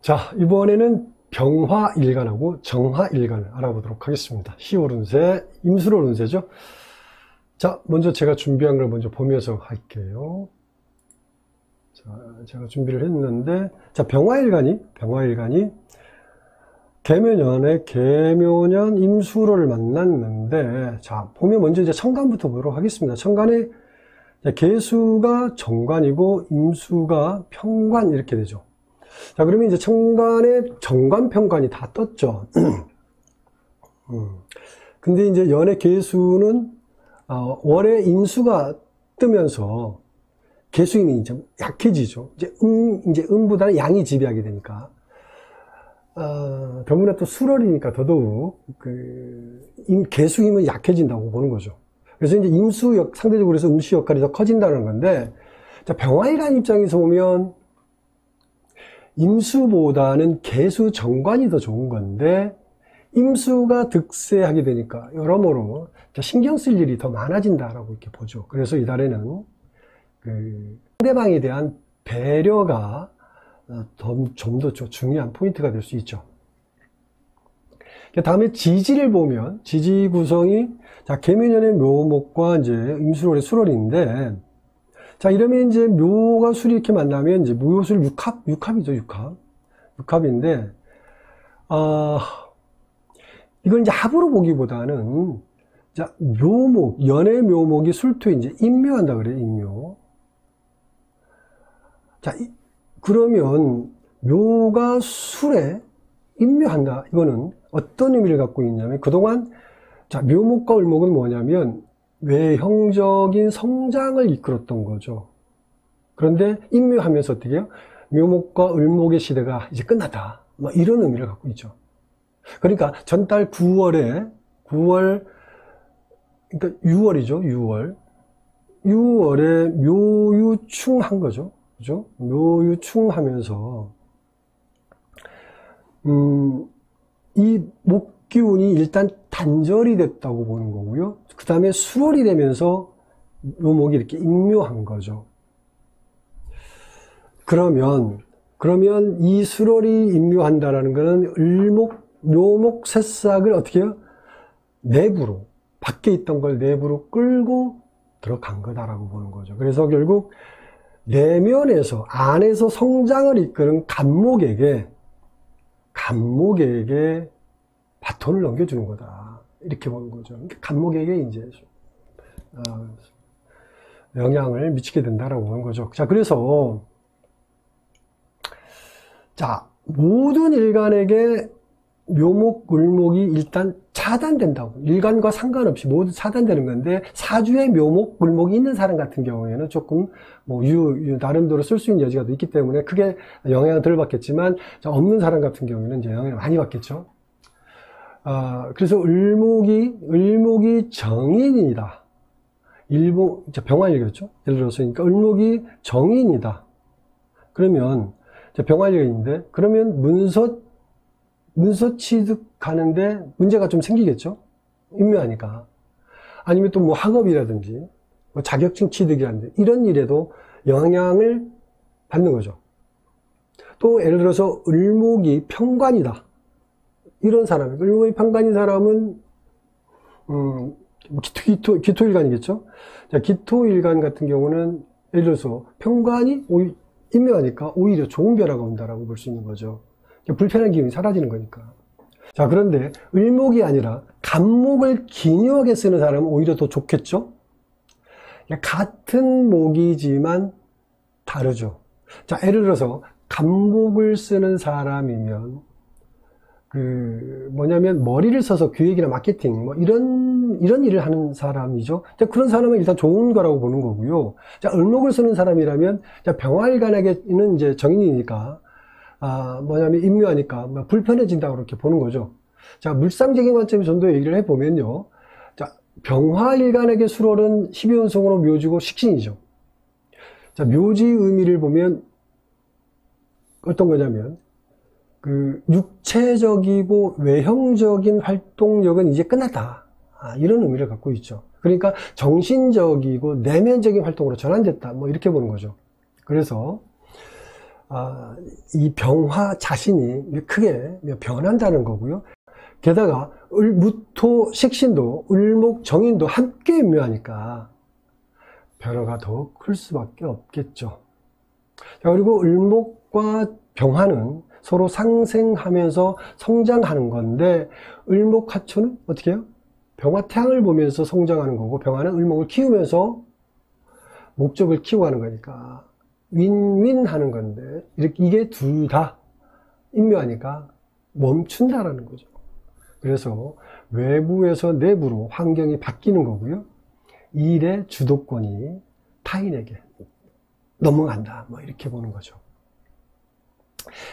자, 이번에는 병화일간하고 정화일간을 알아보도록 하겠습니다. 10월 운세, 임수월 운세죠. 자, 먼저 제가 준비한 걸 먼저 보면서 할게요. 자, 제가 준비를 했는데, 자, 병화일간이 개묘년 임수월을 만났는데, 자, 보면 먼저 이제 천간부터 보도록 하겠습니다. 천간에 개수가 정관이고 임수가 평관 이렇게 되죠. 자, 그러면 이제 천간에 정관, 평관이 다 떴죠. 근데 이제 연의 개수는, 월에 임수가 뜨면서 개수임이 이제 약해지죠. 이제 음보다는 양이 지배하게 되니까. 더구나 또 수월이니까 더더욱, 개수임은 약해진다고 보는 거죠. 그래서 이제 상대적으로 해서 음수 역할이 더 커진다는 건데, 자, 병화일간 입장에서 보면, 임수보다는 개수 정관이 더 좋은 건데 임수가 득세하게 되니까 여러모로 신경 쓸 일이 더 많아진다라고 이렇게 보죠. 그래서 이달에는 상대방에 대한 배려가 좀 더 중요한 포인트가 될 수 있죠. 다음에 지지를 보면 지지 구성이 개묘년의 묘목과 이제 임수월의 수월인데, 자, 이러면 이제 묘가 술이 이렇게 만나면 이제 묘술 육합이죠, 육합인데, 이걸 이제 합으로 보기보다는, 자, 연의 묘목이 술토에 이제 인묘한다 그래요, 인묘. 자, 그러면 묘가 술에 인묘한다. 이거는 어떤 의미를 갖고 있냐면, 그동안, 자, 묘목과 을목은 뭐냐면, 외형적인 성장을 이끌었던 거죠. 그런데 인묘하면서 어떻게 해요? 묘목과 을목의 시대가 이제 끝났다. 이런 의미를 갖고 있죠. 그러니까 전달 9월, 그러니까 6월이죠, 6월에 묘유충한 거죠. 그죠? 묘유충하면서, 이 목기운이 일단 단절이 됐다고 보는 거고요. 그 다음에 수월이 되면서 묘목이 이렇게 인묘한 거죠. 그러면 이 수월이 인묘한다라는 거는 묘목 새싹을 어떻게 해요? 내부로, 밖에 있던 걸 내부로 끌고 들어간 거다라고 보는 거죠. 그래서 결국 내면에서, 안에서 성장을 이끄는 간목에게 바톤을 넘겨주는 거다. 이렇게 보는 거죠. 간목에게 이제, 영향을 미치게 된다라고 보는 거죠. 자, 그래서, 자, 모든 일간에게 묘목, 을목이 일단 차단된다고. 일간과 상관없이 모두 차단되는 건데, 사주에 묘목, 을목이 있는 사람 같은 경우에는 조금, 나름대로 쓸 수 있는 여지가 있기 때문에 크게 영향을 덜 받겠지만, 자, 없는 사람 같은 경우에는 이제 영향을 많이 받겠죠. 그래서 을목이 정인이다. 병화일간이죠. 예를 들어서, 그러니까 을목이 정인이다. 그러면, 병화일간인데, 그러면 문서 취득하는데 문제가 좀 생기겠죠? 인묘하니까. 아니면 또 학업이라든지, 자격증 취득이라든지, 이런 일에도 영향을 받는 거죠. 또, 예를 들어서, 을목이 평관이다. 이런 사람, 을목이 평관인 사람은, 기토일간이겠죠? 자, 기토일간 같은 경우는, 예를 들어서, 평관이 인묘하니까 오히려 좋은 변화가 온다라고 볼 수 있는 거죠. 불편한 기운이 사라지는 거니까. 자, 그런데, 을목이 아니라, 간목을 기묘하게 쓰는 사람은 오히려 더 좋겠죠? 같은 목이지만 다르죠. 자, 예를 들어서, 간목을 쓰는 사람이면, 머리를 써서 기획이나 마케팅, 이런 일을 하는 사람이죠. 자, 그런 사람은 일단 좋은 거라고 보는 거고요. 자, 을목을 쓰는 사람이라면, 자, 병화일간에게는 이제 정인이니까, 인묘하니까, 불편해진다고 그렇게 보는 거죠. 자, 물상적인 관점에서 좀 더 얘기를 해보면요. 자, 병화일간에게 수월은 12운성으로 묘지고 식신이죠. 자, 묘지 의미를 보면, 어떤 거냐면, 육체적이고 외형적인 활동력은 이제 끝났다. 이런 의미를 갖고 있죠. 그러니까 정신적이고 내면적인 활동으로 전환됐다. 이렇게 보는 거죠. 그래서 이 병화 자신이 크게 변한다는 거고요. 게다가 무토 식신도 을목 정인도 함께 임묘하니까 변화가 더 클 수밖에 없겠죠. 자, 그리고 을목과 병화는 서로 상생하면서 성장하는 건데, 을목화초는 어떻게 해요? 병화 태양을 보면서 성장하는 거고, 병화는 을목을 키우면서 목적을 키워가는 거니까 윈윈 하는 건데, 이게 둘 다 임묘하니까 멈춘다라는 거죠. 그래서 외부에서 내부로 환경이 바뀌는 거고요. 일의 주도권이 타인에게 넘어간다, 뭐 이렇게 보는 거죠.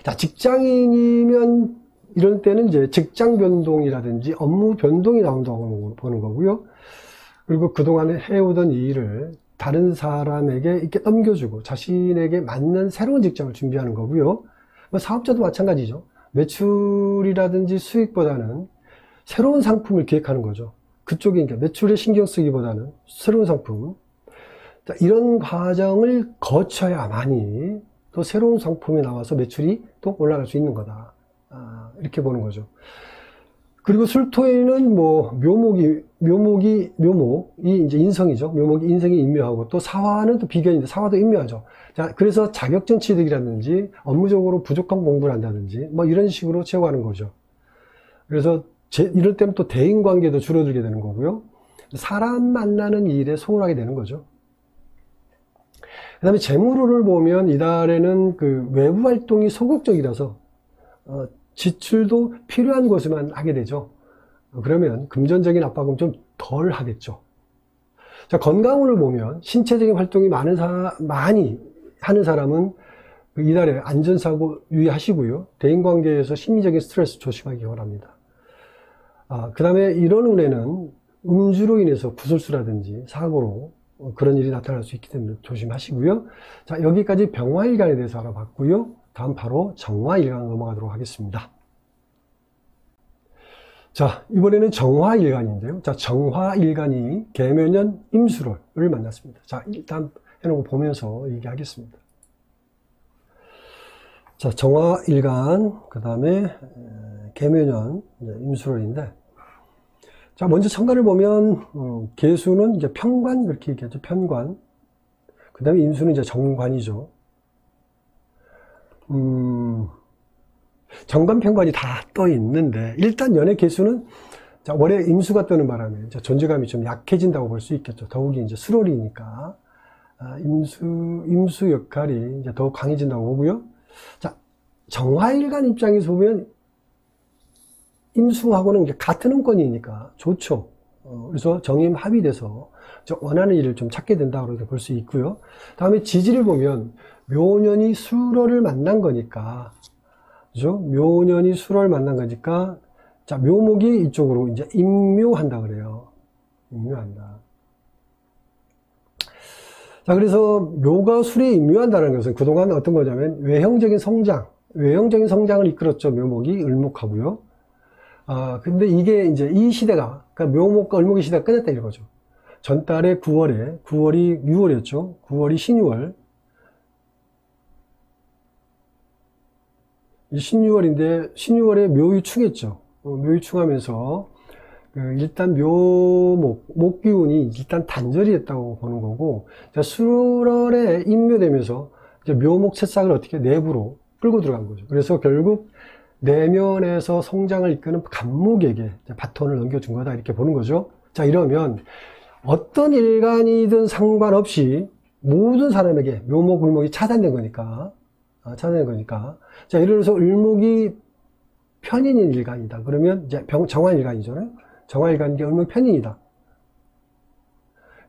자, 직장인이면 이런 때는 이제 직장 변동이라든지 업무 변동이 나온다고 보는 거고요. 그리고 그동안에 해오던 일을 다른 사람에게 이렇게 넘겨주고 자신에게 맞는 새로운 직장을 준비하는 거고요. 사업자도 마찬가지죠. 매출이라든지 수익보다는 새로운 상품을 기획하는 거죠. 그쪽에 매출에 신경 쓰기보다는 새로운 상품. 자, 이런 과정을 거쳐야만이 또 새로운 상품이 나와서 매출이 또 올라갈 수 있는 거다. 이렇게 보는 거죠. 그리고 술토에는 뭐 묘목이 이제 인성이죠. 묘목이 인성이 임묘하고, 또 사화는 또 비견인데 사화도 임묘하죠. 자, 그래서 자격증 취득이라든지 업무적으로 부족한 공부를 한다든지 뭐 이런 식으로 채워가는 거죠. 그래서 이럴 때는 또 대인 관계도 줄어들게 되는 거고요. 사람 만나는 일에 소홀하게 되는 거죠. 그 다음에 재물을 보면 이달에는 그 외부 활동이 소극적이라서 지출도 필요한 곳에만 하게 되죠. 그러면 금전적인 압박은 좀 덜 하겠죠. 자, 건강운을 보면 신체적인 활동이 많이 하는 사람은 이달에 안전사고 유의하시고요. 대인관계에서 심리적인 스트레스 조심하기 바랍니다. 그 다음에 이런 운에는 음주로 인해서 구설수라든지 사고로 그런 일이 나타날 수 있기 때문에 조심하시고요. 자, 여기까지 병화일간에 대해서 알아봤고요. 다음 바로 정화일간 넘어가도록 하겠습니다. 자, 이번에는 정화일간인데요. 자, 정화일간이 계묘년 임수월을 만났습니다. 자, 일단 해놓고 보면서 얘기하겠습니다. 자, 정화일간, 그 다음에 계묘년 임수월인데, 자, 먼저 천간을 보면 계수는 이제 편관 그렇게 얘기하죠. 편관. 그 다음에 임수는 이제 정관이죠. 정관 편관이 다 떠 있는데, 일단 연애 계수는 자, 월에 임수가 뜨는 바람에 이제 존재감이 좀 약해진다고 볼 수 있겠죠. 더욱이 이제 수월이니까 임수 역할이 이제 더욱 강해진다고 보고요. 자, 정화일간 입장에서 보면 임수하고는 같은 운권이니까 좋죠. 그래서 정임 합의돼서 원하는 일을 좀 찾게 된다고 볼 수 있고요. 다음에 지지를 보면 묘년이 수월을 만난 거니까, 그죠? 묘년이 수월을 만난 거니까, 자, 묘목이 이쪽으로 이제 임묘한다 그래요. 임묘한다. 자, 그래서 묘가 술에 임묘한다는 것은 그동안 어떤 거냐면 외형적인 성장을 이끌었죠. 묘목이 을목하고요. 근데 이게 이제 이 시대가, 그러니까 묘목과 을목의 시대가 끝났다 이거죠. 전달에 9월이 6월이었죠. 9월이 신유월. 이 신유월인데, 신유월에 묘유충했죠. 묘유충하면서, 일단 목기운이 일단 단절이 됐다고 보는 거고, 수월에 임묘되면서 이제 묘목 새싹을 어떻게 내부로 끌고 들어간 거죠. 그래서 결국 내면에서 성장을 이끄는 간목에게 바톤을 넘겨준 거다 이렇게 보는 거죠. 자, 이러면 어떤 일간이든 상관없이 모든 사람에게 묘목, 을목이 차단된 거니까. 자, 예를 들어서 을목이 편인인 일간이다. 그러면 이제 정화일간이잖아요. 정화일간인데 을목 편인이다.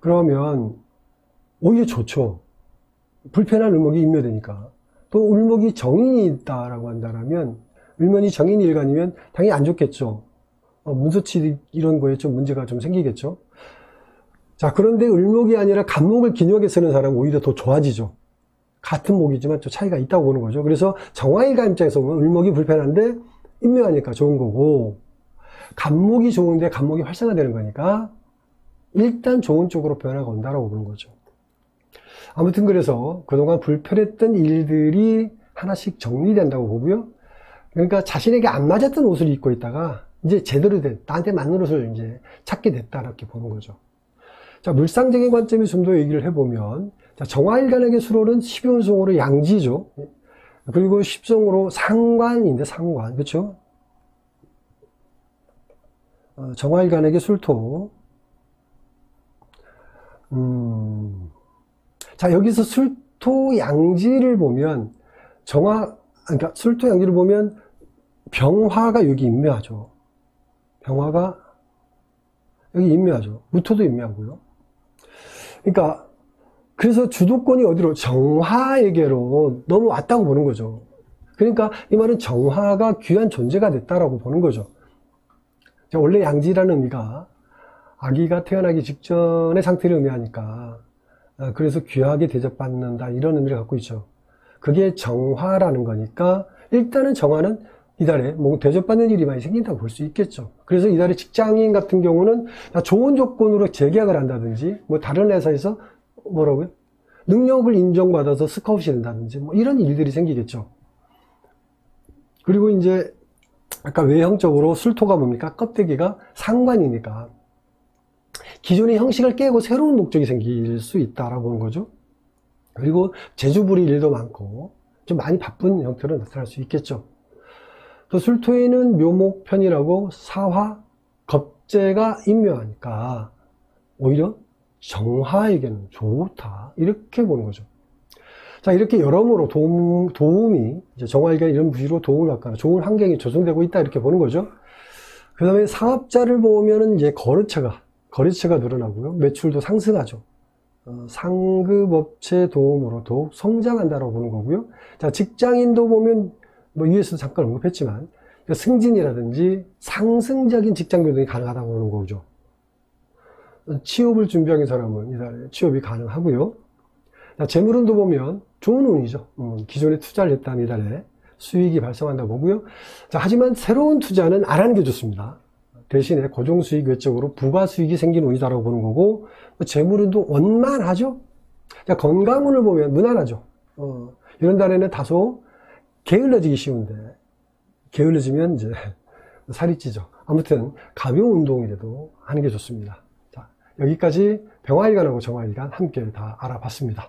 그러면 오히려 좋죠. 불편한 을목이 임묘되니까. 또 을목이 정인이 있다라고 한다면 을목이 정인일간이면 당연히 안 좋겠죠. 문서취득 이런 거에 좀 문제가 좀 생기겠죠. 자, 그런데 을목이 아니라 간목을 기묘하게 쓰는 사람은 오히려 더 좋아지죠. 같은 목이지만 좀 차이가 있다고 보는 거죠. 그래서 정화일간 입장에서 보면 을목이 불편한데 임묘하니까 좋은 거고, 간목이 좋은데 간목이 활성화되는 거니까 일단 좋은 쪽으로 변화가 온다라고 보는 거죠. 아무튼 그래서 그동안 불편했던 일들이 하나씩 정리된다고 보고요. 그러니까 자신에게 안 맞았던 옷을 입고 있다가 이제 제대로 된, 나한테 맞는 옷을 이제 찾게 됐다, 이렇게 보는 거죠. 자, 물상적인 관점에서 좀 더 얘기를 해보면, 자, 정화일간에게 수로는 12운성으로 양지죠. 그리고 10성으로 상관인데, 상관. 그쵸? 정화일간에게 술토. 자, 여기서 술토 양지를 보면, 그러니까 술토 양지를 보면, 병화가 여기 임묘하죠. 병화가 여기 임묘하죠. 무토도 임묘하고요. 그러니까, 그래서 주도권이 어디로? 정화에게로 넘어왔다고 보는 거죠. 그러니까 이 말은 정화가 귀한 존재가 됐다라고 보는 거죠. 원래 양지라는 의미가 아기가 태어나기 직전의 상태를 의미하니까, 그래서 귀하게 대접받는다, 이런 의미를 갖고 있죠. 그게 정화라는 거니까 일단은 정화는 이달에 뭐 대접받는 일이 많이 생긴다고 볼 수 있겠죠. 그래서 이달에 직장인 같은 경우는 좋은 조건으로 재계약을 한다든지, 뭐 다른 회사에서 뭐라고요? 능력을 인정받아서 스카웃이 된다든지, 뭐 이런 일들이 생기겠죠. 그리고 이제 아까 외형적으로 술토가 뭡니까? 껍데기가 상관이니까 기존의 형식을 깨고 새로운 목적이 생길 수 있다라고 보는 거죠. 그리고 재주 부릴 일도 많고 좀 많이 바쁜 형태로 나타날 수 있겠죠. 또 술토에는 묘목편이라고 사화, 겁재가 임묘하니까 오히려 정화에게는 좋다, 이렇게 보는 거죠. 자, 이렇게 여러모로 도움이, 이제 정화일간 이런 부시로 도움을 받거나 좋은 환경이 조성되고 있다, 이렇게 보는 거죠. 그 다음에 사업자를 보면은 이제 거래처가 늘어나고요. 매출도 상승하죠. 상급업체 도움으로 더욱 성장한다고 보는 거고요. 자, 직장인도 보면, 뭐, 위에서도 잠깐 언급했지만, 승진이라든지 상승적인 직장 변동이 가능하다고 보는 거죠. 취업을 준비하는 사람은 이달에 취업이 가능하고요. 자, 재물운도 보면 좋은 운이죠. 기존에 투자를 했다는 이달에 수익이 발생한다고 보고요. 자, 하지만 새로운 투자는 안 하는 게 좋습니다. 대신에 고정수익 외적으로 부가수익이 생긴 운이다라고 보는 거고, 재물운도 원만하죠. 자, 건강운을 보면 무난하죠. 이런 달에는 다소 게을러지기 쉬운데, 게을러지면 이제 살이 찌죠. 아무튼 가벼운 운동이라도 하는 게 좋습니다. 자, 여기까지 병화일간하고 정화일간 함께 다 알아봤습니다.